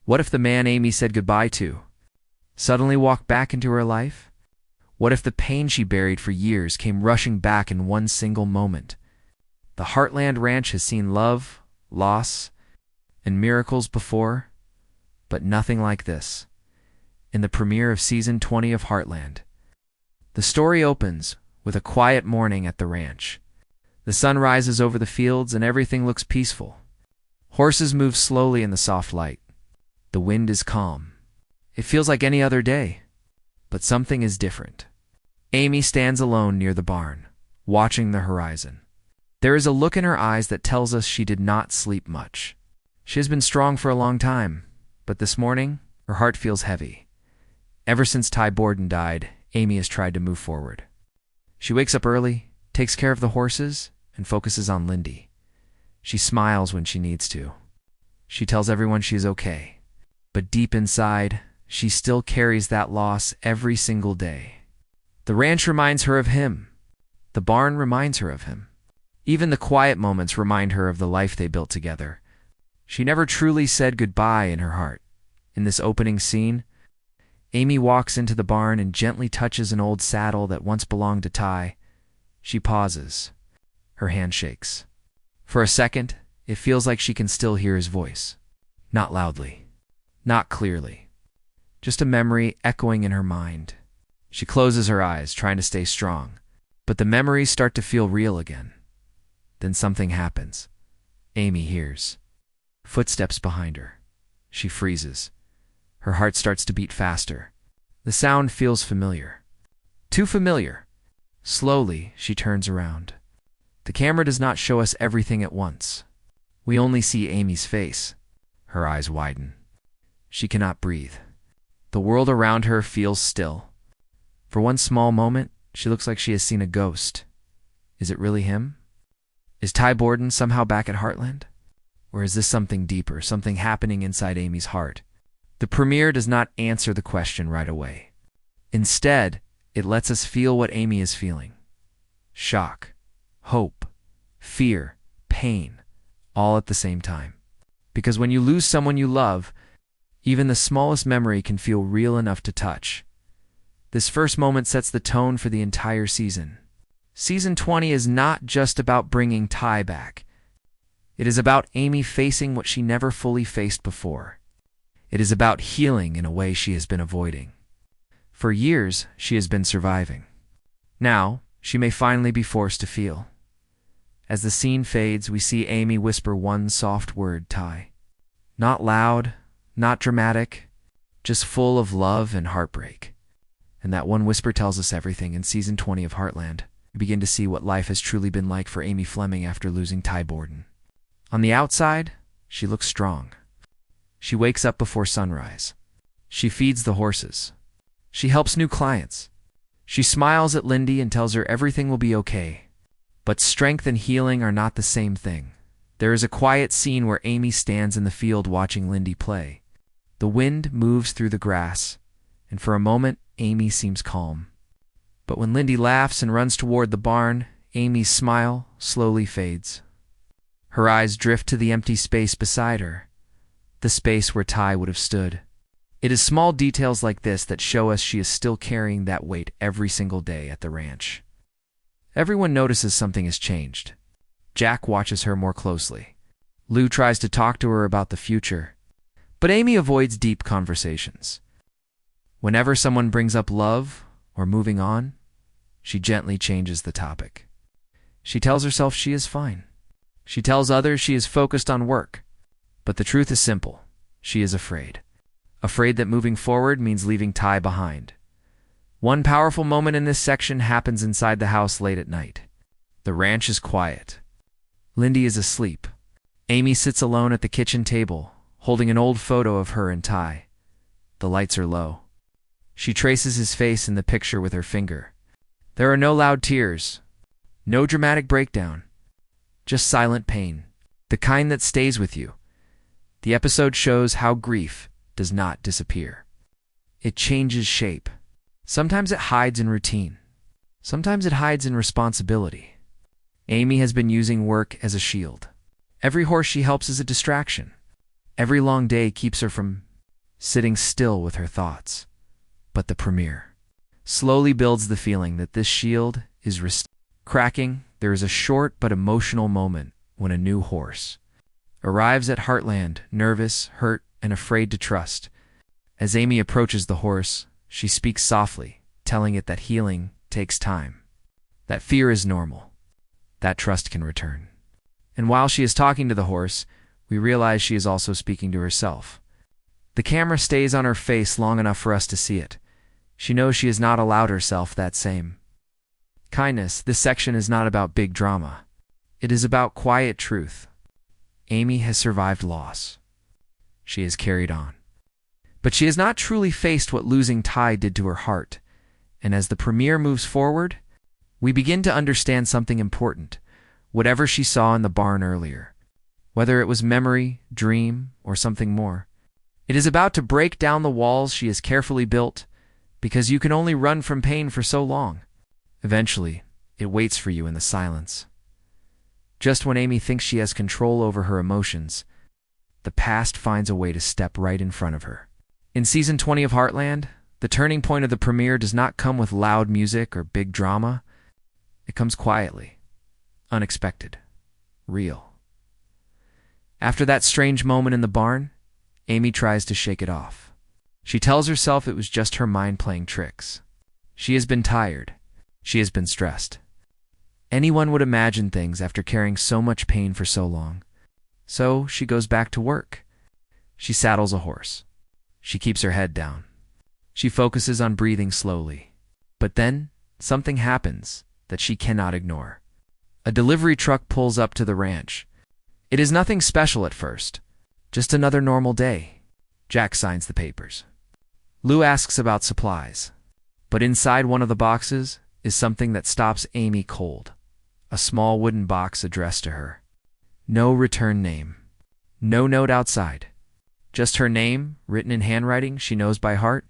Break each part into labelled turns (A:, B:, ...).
A: What if the man Amy said goodbye to suddenly walked back into her life? What if the pain she buried for years came rushing back in one single moment? The Heartland Ranch has seen love, loss, and miracles before, but nothing like this. In the premiere of Season 20 of Heartland, the story opens with a quiet morning at the ranch. The sun rises over the fields and everything looks peaceful. Horses move slowly in the soft light. The wind is calm. It feels like any other day, but something is different. Amy stands alone near the barn, watching the horizon. There is a look in her eyes that tells us she did not sleep much. She has been strong for a long time, but this morning, her heart feels heavy. Ever since Borden died, Amy has tried to move forward. She wakes up early, takes care of the horses, and focuses on Lindy. She smiles when she needs to. She tells everyone she is okay. But deep inside, she still carries that loss every single day. The ranch reminds her of him. The barn reminds her of him. Even the quiet moments remind her of the life they built together. She never truly said goodbye in her heart. In this opening scene, Amy walks into the barn and gently touches an old saddle that once belonged to Ty. She pauses. Her hand shakes. For a second, it feels like she can still hear his voice. Not loudly. Not clearly. Just a memory echoing in her mind. She closes her eyes, trying to stay strong. But the memories start to feel real again. Then something happens. Amy hears footsteps behind her. She freezes. Her heart starts to beat faster. The sound feels familiar. Too familiar. Slowly, she turns around. The camera does not show us everything at once. We only see Amy's face. Her eyes widen. She cannot breathe. The world around her feels still. For one small moment, she looks like she has seen a ghost. Is it really him? Is Ty Borden somehow back at Heartland? Or is this something deeper, something happening inside Amy's heart? The premiere does not answer the question right away. Instead, it lets us feel what Amy is feeling. Shock, hope, fear, pain, all at the same time. Because when you lose someone you love, even the smallest memory can feel real enough to touch. This first moment sets the tone for the entire season. Season 20 is not just about bringing Ty back. It is about Amy facing what she never fully faced before. It is about healing in a way she has been avoiding. For years, she has been surviving. Now, she may finally be forced to feel. As the scene fades, we see Amy whisper one soft word, Ty. Not loud, not dramatic, just full of love and heartbreak. And that one whisper tells us everything. In Season 20 of Heartland, we begin to see what life has truly been like for Amy Fleming after losing Ty Borden. On the outside, she looks strong. She wakes up before sunrise. She feeds the horses. She helps new clients. She smiles at Lindy and tells her everything will be okay. But strength and healing are not the same thing. There is a quiet scene where Amy stands in the field watching Lindy play. The wind moves through the grass, and for a moment, Amy seems calm. But when Lindy laughs and runs toward the barn, Amy's smile slowly fades. Her eyes drift to the empty space beside her, the space where Ty would have stood. It is small details like this that show us she is still carrying that weight every single day at the ranch. Everyone notices something has changed. Jack watches her more closely. Lou tries to talk to her about the future, but Amy avoids deep conversations. Whenever someone brings up love or moving on, she gently changes the topic. She tells herself she is fine. She tells others she is focused on work. But the truth is simple. She is afraid. Afraid that moving forward means leaving Ty behind. One powerful moment in this section happens inside the house late at night. The ranch is quiet. Lindy is asleep. Amy sits alone at the kitchen table, holding an old photo of her and Ty. The lights are low. She traces his face in the picture with her finger. There are no loud tears, no dramatic breakdown, just silent pain, the kind that stays with you. The episode shows how grief does not disappear. It changes shape. Sometimes it hides in routine. Sometimes it hides in responsibility. Amy has been using work as a shield. Every horse she helps is a distraction. Every long day keeps her from sitting still with her thoughts. But the premiere slowly builds the feeling that this shield is cracking. There is a short but emotional moment when a new horse arrives at Heartland, nervous, hurt, and afraid to trust. As Amy approaches the horse, she speaks softly, telling it that healing takes time, that fear is normal, that trust can return. And while she is talking to the horse, we realize she is also speaking to herself. The camera stays on her face long enough for us to see it. She knows she has not allowed herself that same kindness. This section is not about big drama. It is about quiet truth. Amy has survived loss. She has carried on. But she has not truly faced what losing Ty did to her heart. And as the premiere moves forward, we begin to understand something important. Whatever she saw in the barn earlier, whether it was memory, dream, or something more, it is about to break down the walls she has carefully built, because you can only run from pain for so long. Eventually, it waits for you in the silence. Just when Amy thinks she has control over her emotions, the past finds a way to step right in front of her. In Season 20 of Heartland, the turning point of the premiere does not come with loud music or big drama. It comes quietly, unexpected, real. After that strange moment in the barn, Amy tries to shake it off. She tells herself it was just her mind playing tricks. She has been tired. She has been stressed. Anyone would imagine things after carrying so much pain for so long. So she goes back to work. She saddles a horse. She keeps her head down. She focuses on breathing slowly. But then, something happens that she cannot ignore. A delivery truck pulls up to the ranch. It is nothing special at first. Just another normal day. Jack signs the papers. Lou asks about supplies. But inside one of the boxes is something that stops Amy cold. A small wooden box addressed to her. No return name. No note outside. Just her name, written in handwriting she knows by heart.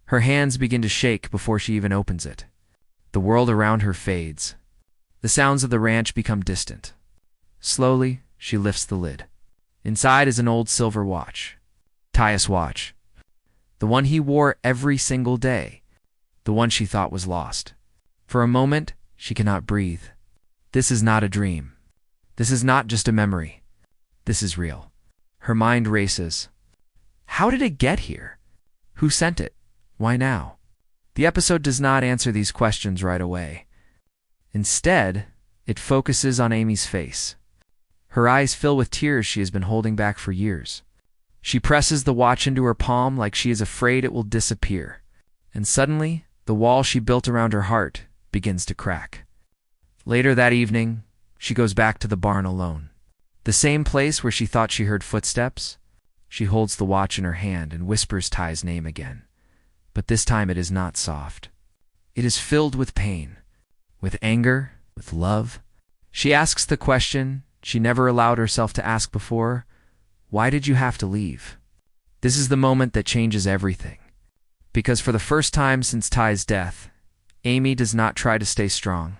A: Her hands begin to shake before she even opens it. The world around her fades. The sounds of the ranch become distant. Slowly, she lifts the lid. Inside is an old silver watch. Ty's watch. The one he wore every single day. The one she thought was lost. For a moment, she cannot breathe. This is not a dream. This is not just a memory. This is real. Her mind races. How did it get here? Who sent it? Why now? The episode does not answer these questions right away. Instead, it focuses on Amy's face. Her eyes fill with tears she has been holding back for years. She presses the watch into her palm like she is afraid it will disappear. And suddenly, the wall she built around her heart begins to crack. Later that evening, she goes back to the barn alone. The same place where she thought she heard footsteps. She holds the watch in her hand and whispers Ty's name again. But this time it is not soft. It is filled with pain, with anger, with love. She asks the question she never allowed herself to ask before. Why did you have to leave? This is the moment that changes everything. Because for the first time since Ty's death, Amy does not try to stay strong.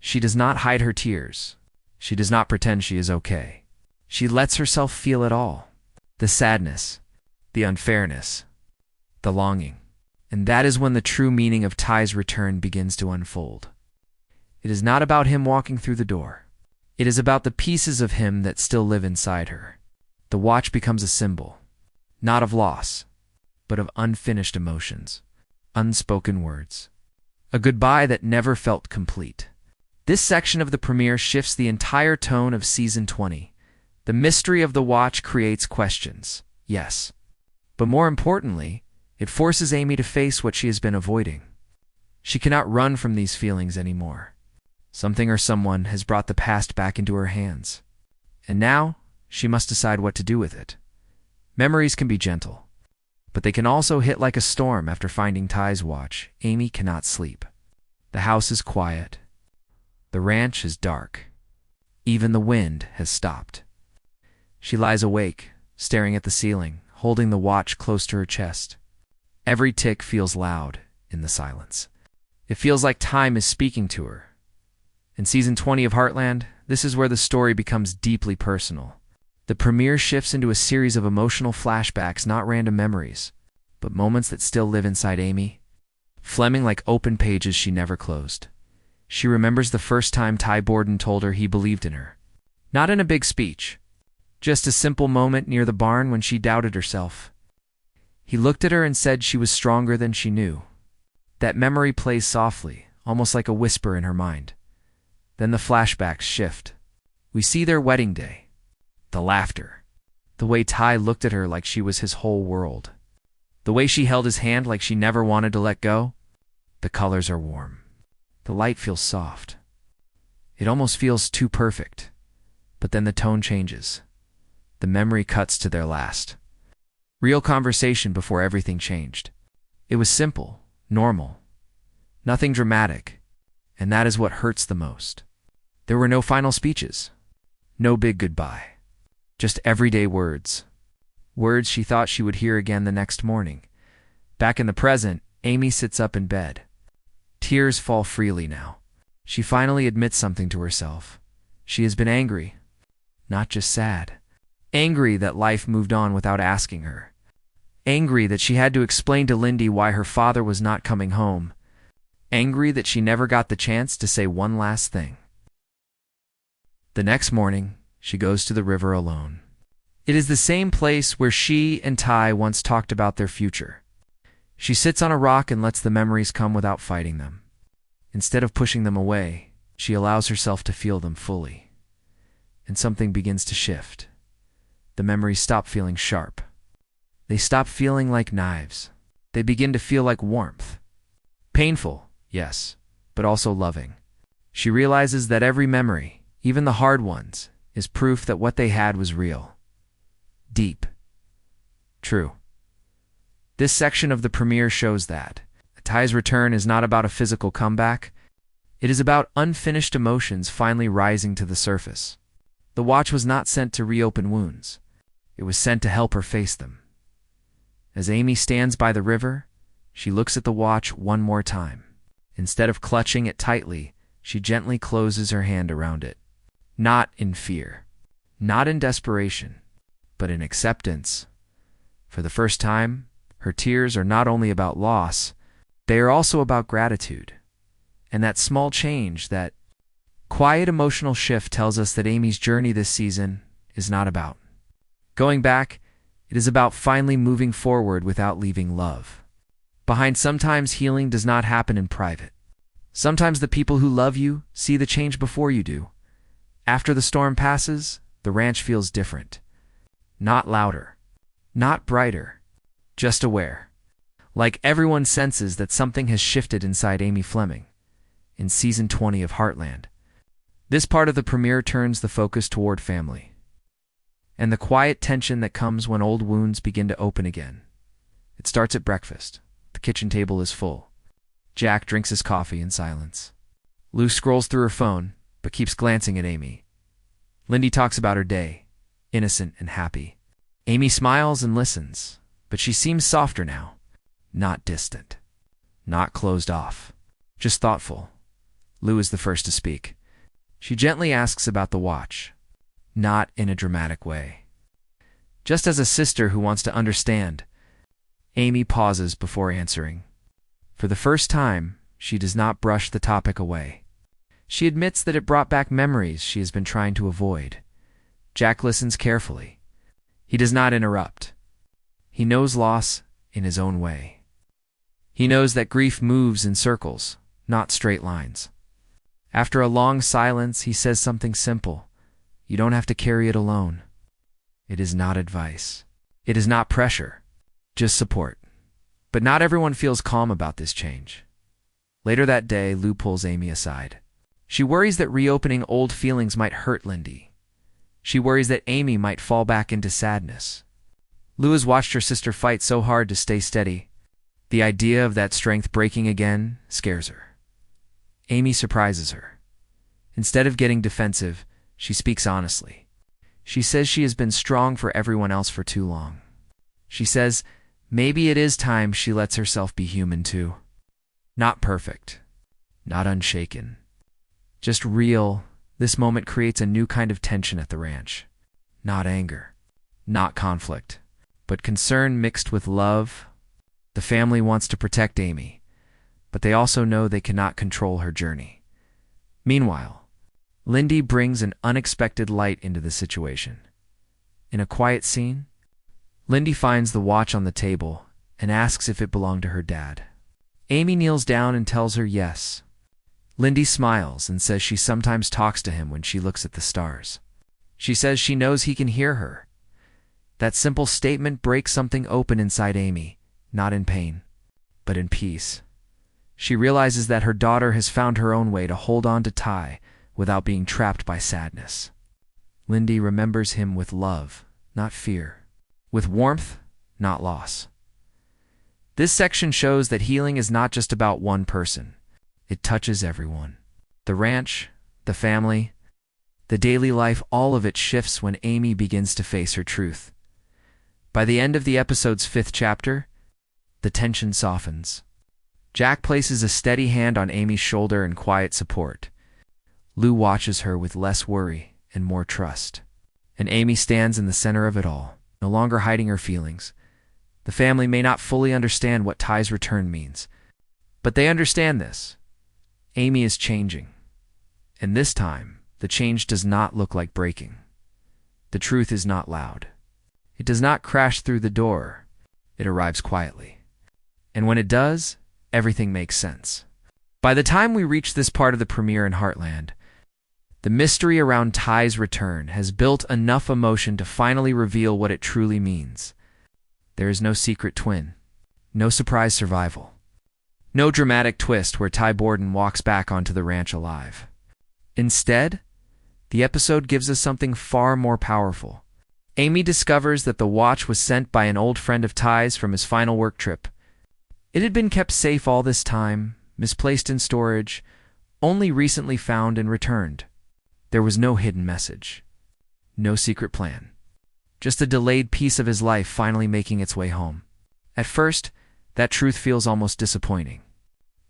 A: She does not hide her tears. She does not pretend she is okay. She lets herself feel it all. The sadness, the unfairness, the longing. And that is when the true meaning of Ty's return begins to unfold. It is not about him walking through the door. It is about the pieces of him that still live inside her. The watch becomes a symbol, not of loss, but of unfinished emotions, unspoken words. A goodbye that never felt complete. This section of the premiere shifts the entire tone of Season 20. The mystery of the watch creates questions, yes. But more importantly, it forces Amy to face what she has been avoiding. She cannot run from these feelings anymore. Something or someone has brought the past back into her hands. And now, she must decide what to do with it. Memories can be gentle, but they can also hit like a storm after finding Ty's watch. Amy cannot sleep. The house is quiet. The ranch is dark. Even the wind has stopped. She lies awake, staring at the ceiling, holding the watch close to her chest. Every tick feels loud in the silence. It feels like time is speaking to her. In Season 20 of Heartland, this is where the story becomes deeply personal. The premiere shifts into a series of emotional flashbacks, not random memories, but moments that still live inside Amy Fleming like open pages she never closed. She remembers the first time Borden told her he believed in her. Not in a big speech, just a simple moment near the barn when she doubted herself. He looked at her and said she was stronger than she knew. That memory plays softly, almost like a whisper in her mind. Then the flashbacks shift. We see their wedding day. The laughter. The way Ty looked at her like she was his whole world. The way she held his hand like she never wanted to let go. The colors are warm. The light feels soft. It almost feels too perfect. But then the tone changes. The memory cuts to their last real conversation before everything changed. It was simple, normal, nothing dramatic, and that is what hurts the most. There were no final speeches, no big goodbye, just everyday words. Words she thought she would hear again the next morning. Back in the present, Amy sits up in bed. Tears fall freely now. She finally admits something to herself. She has been angry, not just sad. Angry that life moved on without asking her. Angry that she had to explain to Lindy why her father was not coming home. Angry that she never got the chance to say one last thing. The next morning, she goes to the river alone. It is the same place where she and Ty once talked about their future. She sits on a rock and lets the memories come without fighting them. Instead of pushing them away, she allows herself to feel them fully. And something begins to shift. The memories stop feeling sharp. They stop feeling like knives. They begin to feel like warmth. Painful, yes, but also loving. She realizes that every memory, even the hard ones, is proof that what they had was real. Deep. True. This section of the premiere shows that Ty's return is not about a physical comeback. It is about unfinished emotions finally rising to the surface. The watch was not sent to reopen wounds. It was sent to help her face them. As Amy stands by the river, she looks at the watch one more time. Instead of clutching it tightly, she gently closes her hand around it. Not in fear, not in desperation, but in acceptance. For the first time, her tears are not only about loss, they are also about gratitude. And that small change, that quiet emotional shift tells us that Amy's journey this season is not about going back. It is about finally moving forward without leaving love behind. Sometimes healing does not happen in private. Sometimes the people who love you see the change before you do. After the storm passes, the ranch feels different. Not louder, not brighter, just aware. Like everyone senses that something has shifted inside Amy Fleming. In Season 20 of Heartland, this part of the premiere turns the focus toward family and the quiet tension that comes when old wounds begin to open again. It starts at breakfast. The kitchen table is full. Jack drinks his coffee in silence. Lou scrolls through her phone, but keeps glancing at Amy. Lindy talks about her day, innocent and happy. Amy smiles and listens, but she seems softer now. Not distant, not closed off, just thoughtful. Lou is the first to speak. She gently asks about the watch, not in a dramatic way. Just as a sister who wants to understand. Amy pauses before answering. For the first time, she does not brush the topic away. She admits that it brought back memories she has been trying to avoid. Jack listens carefully. He does not interrupt. He knows loss in his own way. He knows that grief moves in circles, not straight lines. After a long silence, he says something simple. You don't have to carry it alone. It is not advice. It is not pressure, just support. But not everyone feels calm about this change. Later that day, Lou pulls Amy aside. She worries that reopening old feelings might hurt Lindy. She worries that Amy might fall back into sadness. Lou has watched her sister fight so hard to stay steady. The idea of that strength breaking again scares her. Amy surprises her. Instead of getting defensive, she speaks honestly. She says she has been strong for everyone else for too long. She says maybe it is time she lets herself be human too. Not perfect, not unshaken, just real. This moment creates a new kind of tension at the ranch. not anger, not conflict, but concern mixed with love. The family wants to protect Amy, but they also know they cannot control her journey. Meanwhile, Lindy brings an unexpected light into the situation. In a quiet scene, Lindy finds the watch on the table and asks if it belonged to her dad. Amy kneels down and tells her yes. Lindy smiles and says she sometimes talks to him when she looks at the stars. She says she knows he can hear her. That simple statement breaks something open inside Amy, not in pain, but in peace. She realizes that her daughter has found her own way to hold on to Ty without being trapped by sadness. Lindy remembers him with love, not fear, with warmth, not loss. This section shows that healing is not just about one person. It touches everyone. The ranch, the family, the daily life, all of it shifts when Amy begins to face her truth. By the end of the episode's 5th chapter, the tension softens. Jack places a steady hand on Amy's shoulder in quiet support. Lou watches her with less worry and more trust. And Amy stands in the center of it all, no longer hiding her feelings. The family may not fully understand what Ty's return means, but they understand this. Amy is changing. And this time, the change does not look like breaking. The truth is not loud. It does not crash through the door. It arrives quietly. And when it does, everything makes sense. By the time we reach this part of the premiere in Heartland, the mystery around Ty's return has built enough emotion to finally reveal what it truly means. There is no secret twin, no surprise survival, no dramatic twist where Ty Borden walks back onto the ranch alive. Instead, the episode gives us something far more powerful. Amy discovers that the watch was sent by an old friend of Ty's from his final work trip. It had been kept safe all this time, misplaced in storage, only recently found and returned. There was no hidden message, no secret plan, just a delayed piece of his life finally making its way home. At first, that truth feels almost disappointing.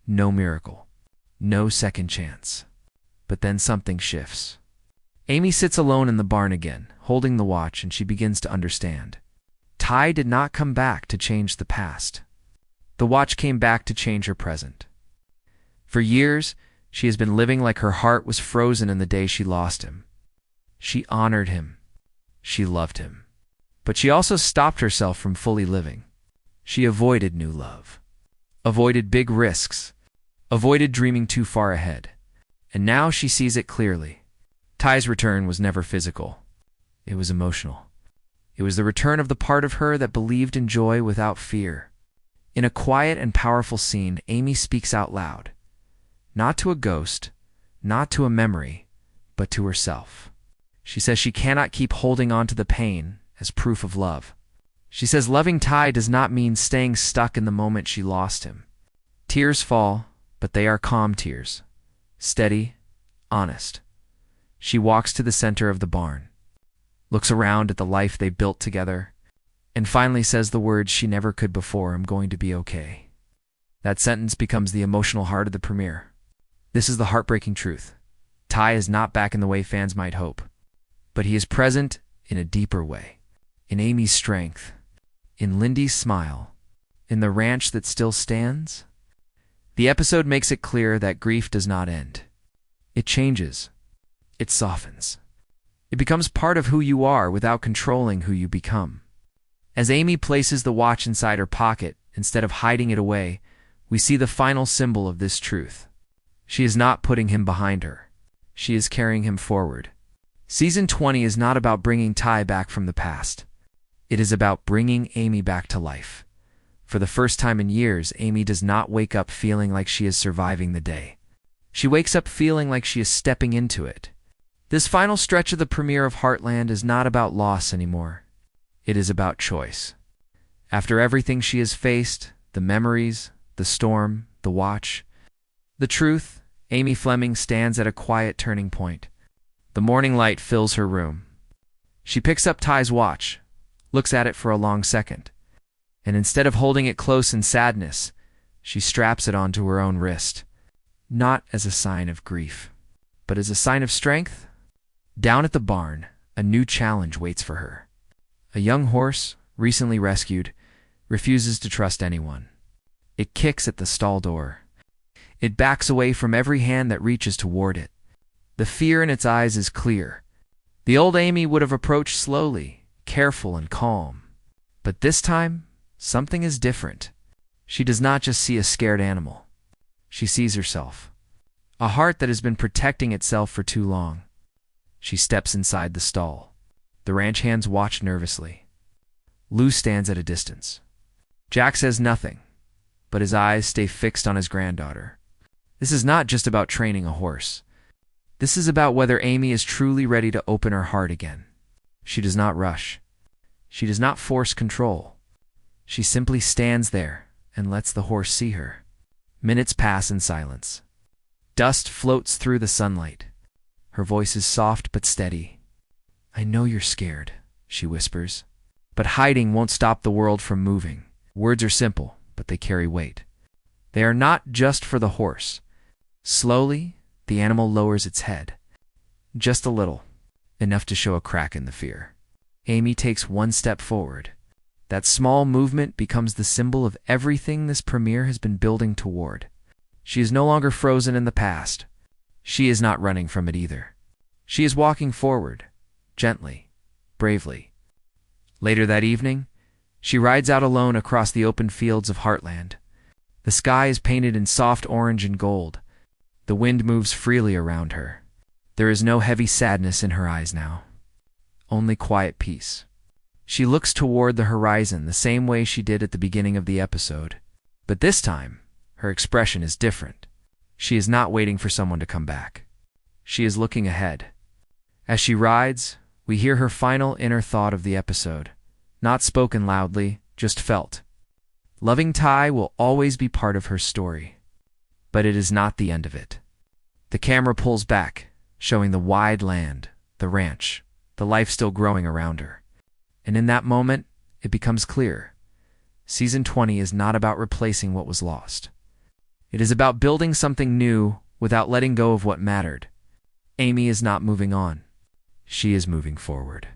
A: No miracle, no second chance. But then something shifts. Amy sits alone in the barn again, holding the watch, and she begins to understand. Ty did not come back to change the past. The watch came back to change her present. For years, she has been living like her heart was frozen in the day she lost him. She honored him. She loved him. But she also stopped herself from fully living. She avoided new love, avoided big risks, avoided dreaming too far ahead. And now she sees it clearly. Ty's return was never physical. It was emotional. It was the return of the part of her that believed in joy without fear. In a quiet and powerful scene, Amy speaks out loud. Not to a ghost, not to a memory, but to herself. She says she cannot keep holding on to the pain as proof of love. She says loving Ty does not mean staying stuck in the moment she lost him. Tears fall, but they are calm tears. Steady, honest. She walks to the center of the barn, looks around at the life they built together, and finally says the words she never could before, "I'm going to be okay." That sentence becomes the emotional heart of the premiere. This is the heartbreaking truth. Ty is not back in the way fans might hope, but he is present in a deeper way. In Amy's strength, in Lindy's smile, in the ranch that still stands. The episode makes it clear that grief does not end. It changes. It softens. It becomes part of who you are without controlling who you become. As Amy places the watch inside her pocket, instead of hiding it away, we see the final symbol of this truth. She is not putting him behind her. She is carrying him forward. Season 20 is not about bringing Ty back from the past. It is about bringing Amy back to life. For the first time in years, Amy does not wake up feeling like she is surviving the day. She wakes up feeling like she is stepping into it. This final stretch of the premiere of Heartland is not about loss anymore. It is about choice. After everything she has faced, the memories, the storm, the watch, the truth, Amy Fleming stands at a quiet turning point. The morning light fills her room. She picks up Ty's watch, looks at it for a long second, and instead of holding it close in sadness, she straps it onto her own wrist, not as a sign of grief, but as a sign of strength. Down at the barn, A new challenge waits for her. A young horse, recently rescued, refuses to trust anyone. It kicks at the stall door. It backs away from every hand that reaches toward it. The fear in its eyes is clear. The old Amy would have approached slowly, careful and calm. But this time, something is different. She does not just see a scared animal. She sees herself. A heart that has been protecting itself for too long. She steps inside the stall. The ranch hands watch nervously. Lou stands at a distance. Jack says nothing, but his eyes stay fixed on his granddaughter. This is not just about training a horse. This is about whether Amy is truly ready to open her heart again. She does not rush. She does not force control. She simply stands there and lets the horse see her. Minutes pass in silence. Dust floats through the sunlight. Her voice is soft but steady. "I know you're scared," she whispers. But hiding won't stop the world from moving. Words are simple, but they carry weight. They are not just for the horse. Slowly, the animal lowers its head. Just a little, enough to show a crack in the fear. Amy takes one step forward. That small movement becomes the symbol of everything this premiere has been building toward. She is no longer frozen in the past. She is not running from it either. She is walking forward, gently, bravely. Later that evening, she rides out alone across the open fields of Heartland. The sky is painted in soft orange and gold. The wind moves freely around her. There is no heavy sadness in her eyes now. Only quiet peace. She looks toward the horizon the same way she did at the beginning of the episode. But this time, her expression is different. She is not waiting for someone to come back. She is looking ahead. As she rides, we hear her final inner thought of the episode. Not spoken loudly, just felt. Loving Ty will always be part of her story. But it is not the end of it. The camera pulls back, showing the wide land, the ranch, the life still growing around her. And in that moment, it becomes clear. Season 20 is not about replacing what was lost. It is about building something new without letting go of what mattered. Amy is not moving on. She is moving forward.